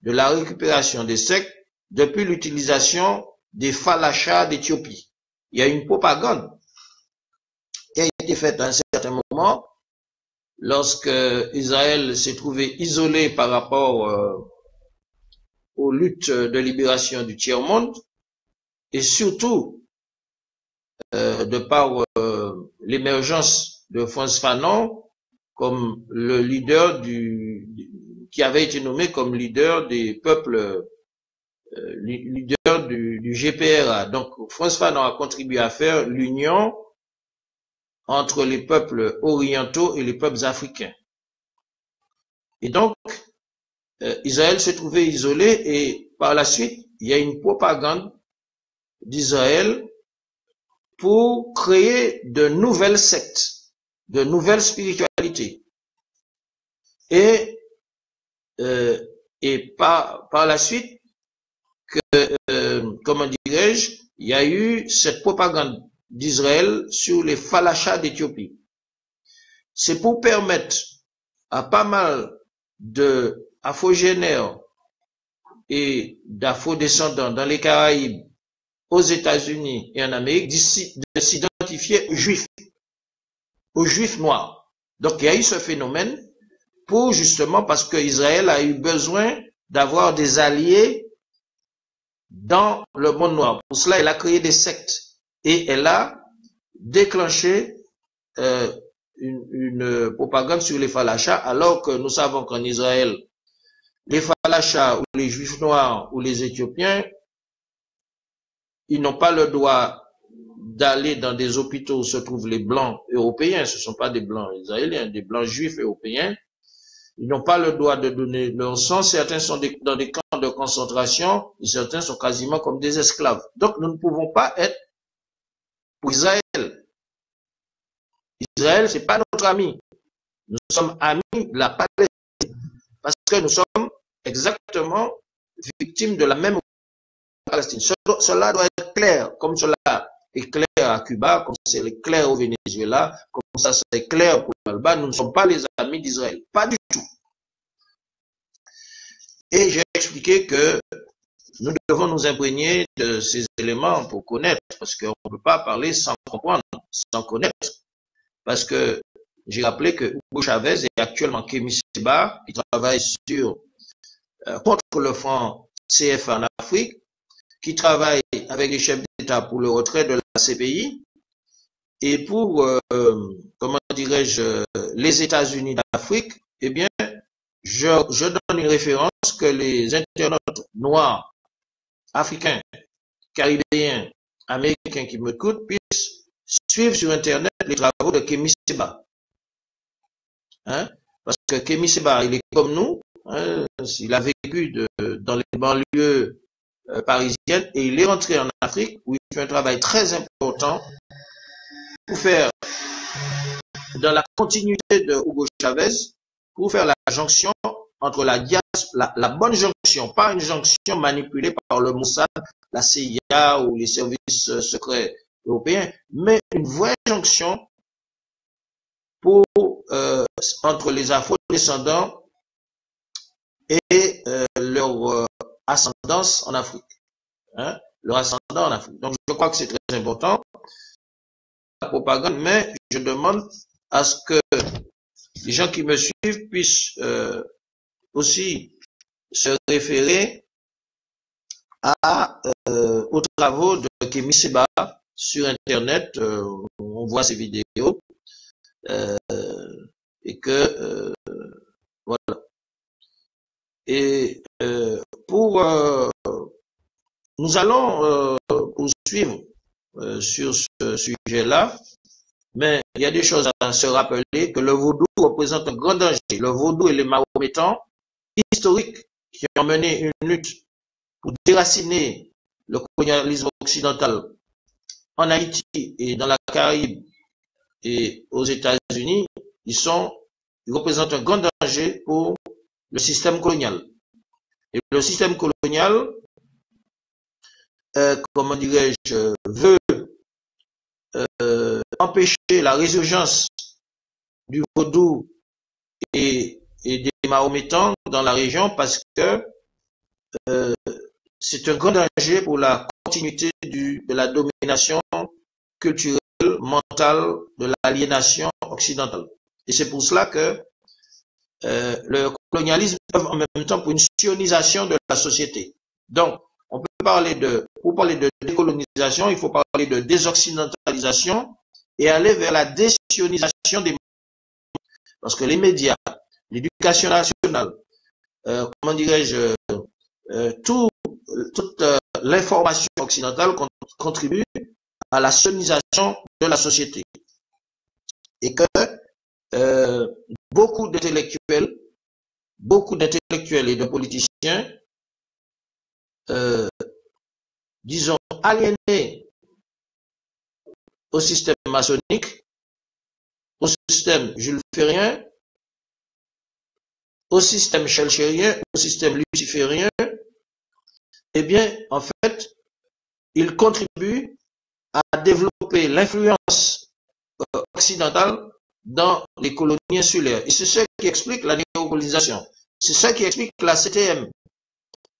de la récupération des sectes depuis l'utilisation des falachas d'Éthiopie. Il y a une propagande qui a été faite à un certain moment lorsque Israël s'est trouvé isolé par rapport aux luttes de libération du tiers-monde, et surtout de par l'émergence de Frantz Fanon comme le leader qui avait été nommé comme leader des peuples, leader du GPRA. Donc Frantz Fanon a contribué à faire l'union entre les peuples orientaux et les peuples africains. Et donc, Israël s'est trouvé isolé, et par la suite, il y a une propagande d'Israël pour créer de nouvelles sectes, de nouvelles spiritualités. Et par la suite, comment dirais-je, il y a eu cette propagande d'Israël sur les falachas d'Éthiopie. C'est pour permettre à pas mal de afro-génères et d'afro-descendants dans les Caraïbes, aux États-Unis et en Amérique de s'identifier aux juifs noirs. Donc il y a eu ce phénomène pour justement parce que Israël a eu besoin d'avoir des alliés dans le monde noir. Pour cela, elle a créé des sectes et elle a déclenché une propagande sur les falachas, alors que nous savons qu'en Israël, les falachas ou les juifs noirs ou les Éthiopiens, ils n'ont pas le droit d'aller dans des hôpitaux où se trouvent les blancs européens, ce ne sont pas des blancs israéliens, des blancs juifs européens. Ils n'ont pas le droit de donner leur sang. Certains sont dans des camps de concentration et certains sont quasiment comme des esclaves. Donc, nous ne pouvons pas être pour Israël. Israël, c'est pas notre ami. Nous sommes amis de la Palestine parce que nous sommes exactement victimes de la même Palestine. Cela doit être clair, comme cela est clair à Cuba, comme c'est clair au Venezuela, comme ça c'est clair pour l'Albanie. Nous ne sommes pas les amis d'Israël, pas du tout. Et j'ai expliqué que nous devons nous imprégner de ces éléments pour connaître, parce qu'on ne peut pas parler sans comprendre, sans connaître. Parce que j'ai rappelé que Hugo Chavez est actuellement Kémy Séba, qui travaille contre le franc CFA en Afrique, qui travaille avec les chefs d'État pour le retrait de la CPI et pour, comment dirais-je, les États-Unis d'Afrique. Eh bien, je donne une référence que les internautes noirs, africains, caribéens, américains qui m'écoutent puissent suivre sur Internet les travaux de Kémy Séba. Hein? Parce que Kémy Séba, il est comme nous, hein? Il a vécu dans les banlieues parisiennes et il est rentré en Afrique où il fait un travail très important pour faire, dans la continuité de Hugo Chavez, pour faire la jonction entre la bonne jonction, pas une jonction manipulée par le Mossad, la CIA ou les services secrets européens, mais une vraie jonction pour, entre les afro-descendants et leur ascendance en Afrique. Hein, leur ascendant en Afrique. Donc je crois que c'est très important, la propagande, mais je demande à ce que les gens qui me suivent puissent aussi se référer aux travaux de Kémy Séba sur Internet. On voit ces vidéos et que voilà. Et nous allons poursuivre sur ce sujet-là, mais il y a des choses à se rappeler, que le vaudou représente un grand danger. Le vaudou et les mahométans historiques qui ont mené une lutte pour déraciner le colonialisme occidental en Haïti et dans la Caraïbe et aux États-Unis, ils représentent un grand danger pour le système colonial. Et le système colonial, comment dirais-je, veut empêcher la résurgence du vaudou et des mahométans dans la région parce que c'est un grand danger pour la continuité de la domination culturelle, mentale, de l'aliénation occidentale. Et c'est pour cela que le colonialisme œuvre en même temps pour une sionisation de la société. Donc, on peut parler pour parler de décolonisation, il faut parler de désoccidentalisation et aller vers la désionisation des médias. Parce que les médias, l'éducation nationale, comment dirais-je, toute l'information occidentale contribue à la sionisation de la société. Et que beaucoup d'intellectuels et de politiciens, disons, aliénés au système maçonnique, au système Jules Ferrien, au système chelchérien, au système luciférien, eh bien, en fait, ils contribuent à développer l'influence occidentale dans les colonies insulaires. Et c'est ce qui explique la néocolonisation. C'est ce qui explique la CTM,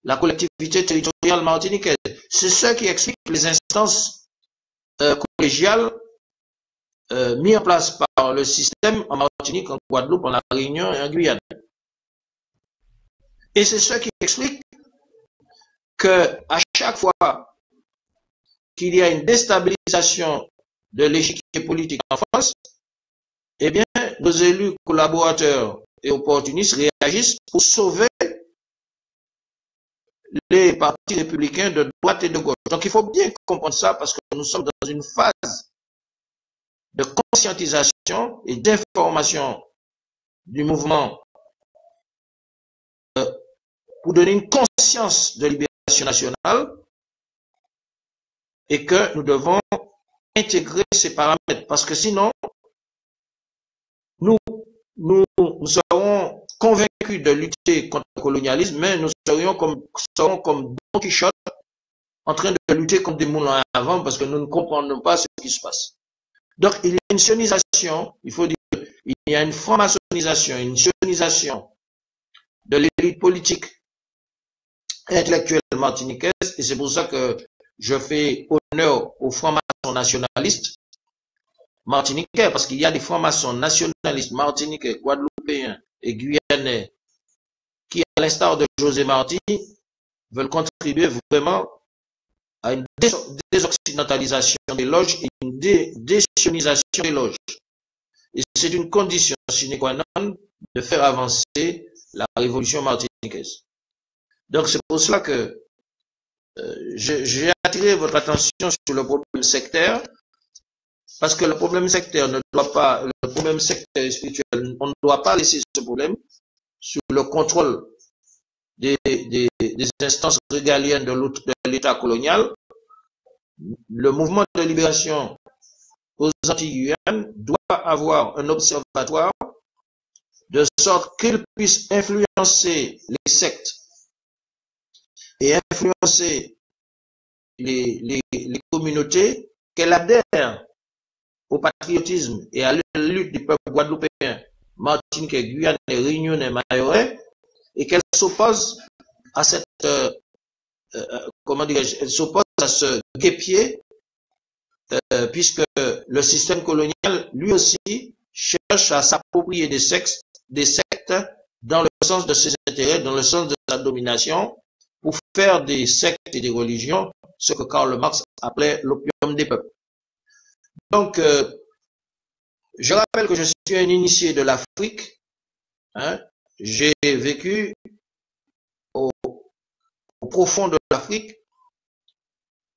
la collectivité territoriale martiniquaise. C'est ce qui explique les instances collégiales mises en place par le système en Martinique, en Guadeloupe, en La Réunion et en Guyane. Et c'est ce qui explique que à chaque fois qu'il y a une déstabilisation de l'échiquier politique en France, eh bien, nos élus collaborateurs et opportunistes réagissent pour sauver les partis républicains de droite et de gauche. Donc il faut bien comprendre ça parce que nous sommes dans une phase de conscientisation et d'information du mouvement pour donner une conscience de libération nationale et que nous devons intégrer ces paramètres parce que sinon nous serons convaincus de lutter contre le colonialisme, mais nous serons comme Don Quichotte en train de lutter contre des moulins à vent parce que nous ne comprenons pas ce qui se passe. Donc il y a une sionisation, il faut dire, il y a une franc-maçonnisation, une sionisation de l'élite politique et intellectuelle martiniquaise, et c'est pour ça que je fais honneur aux francs-maçons nationalistes martiniquais, parce qu'il y a des francs-maçons nationalistes martiniquais, guadeloupéens et guyanais qui, à l'instar de José Marti, veulent contribuer vraiment à une désoccidentalisation des loges et une désionisation des loges. Et c'est une condition sine qua non de faire avancer la révolution martiniquaise. Donc c'est pour cela que j'ai attiré votre attention sur le problème sectaire, parce que le problème sectaire ne doit pas, le problème sectaire et spirituel, on ne doit pas laisser ce problème sous le contrôle des instances régaliennes de l'État colonial. Le mouvement de libération aux Antilles-Guyane doit avoir un observatoire de sorte qu'il puisse influencer les sectes et influencer les communautés, qu'elles adhèrent au patriotisme et à la lutte du peuple guadeloupéen, martiniquais, guyanais, réunionnais, mahorais, et qu'elles s'opposent à cette, comment dirais-je, elles s'opposent à ce guêpier, puisque le système colonial, lui aussi, cherche à s'approprier des sectes dans le sens de ses intérêts, dans le sens de sa domination, pour faire des sectes et des religions ce que Karl Marx appelait l'opium des peuples. Donc, je rappelle que je suis un initié de l'Afrique. Hein, j'ai vécu au profond de l'Afrique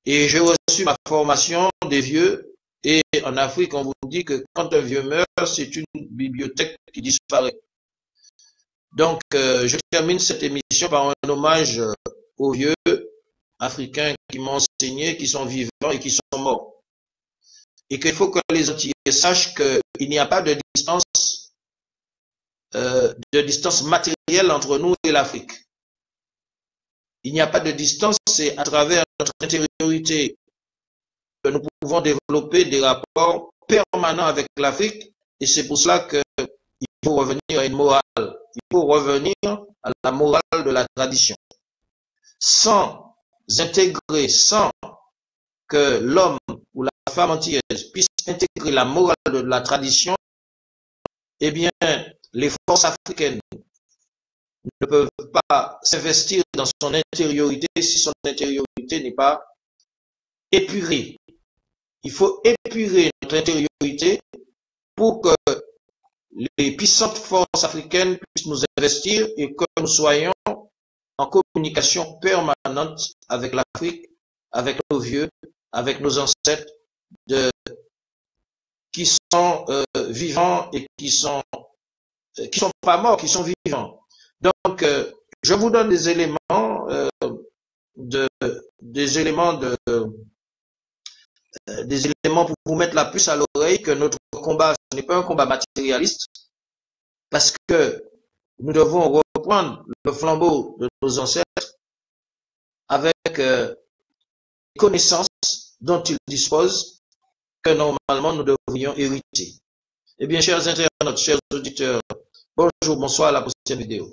et j'ai reçu ma formation des vieux. Et en Afrique, on vous dit que quand un vieux meurt, c'est une bibliothèque qui disparaît. Donc, je termine cette émission par un hommage aux vieux africains qui m'ont enseigné, qui sont vivants et qui sont morts. Et qu'il faut que les Antillais sachent qu'il n'y a pas de distance matérielle entre nous et l'Afrique. Il n'y a pas de distance, c'est à travers notre intériorité que nous pouvons développer des rapports permanents avec l'Afrique, et c'est pour cela qu'il faut revenir à une morale. Il faut revenir à la morale de la tradition. Sans intégrer, sans que l'homme ou la femme antillaise puisse intégrer la morale de la tradition, eh bien, les forces africaines ne peuvent pas s'investir dans son intériorité si son intériorité n'est pas épurée. Il faut épurer notre intériorité pour que les puissantes forces africaines puissent nous investir et que nous soyons en communication permanente avec l'Afrique, avec nos vieux, avec nos ancêtres qui sont vivants et qui sont pas morts, qui sont vivants. Donc, je vous donne des éléments pour vous mettre la puce à l'oreille que notre combat, ce n'est pas un combat matérialiste, parce que nous devons reprendre le flambeau de nos ancêtres avec les connaissances dont ils disposent, que normalement nous devrions hériter. Eh bien, chers internautes, chers auditeurs, bonjour, bonsoir, à la prochaine vidéo.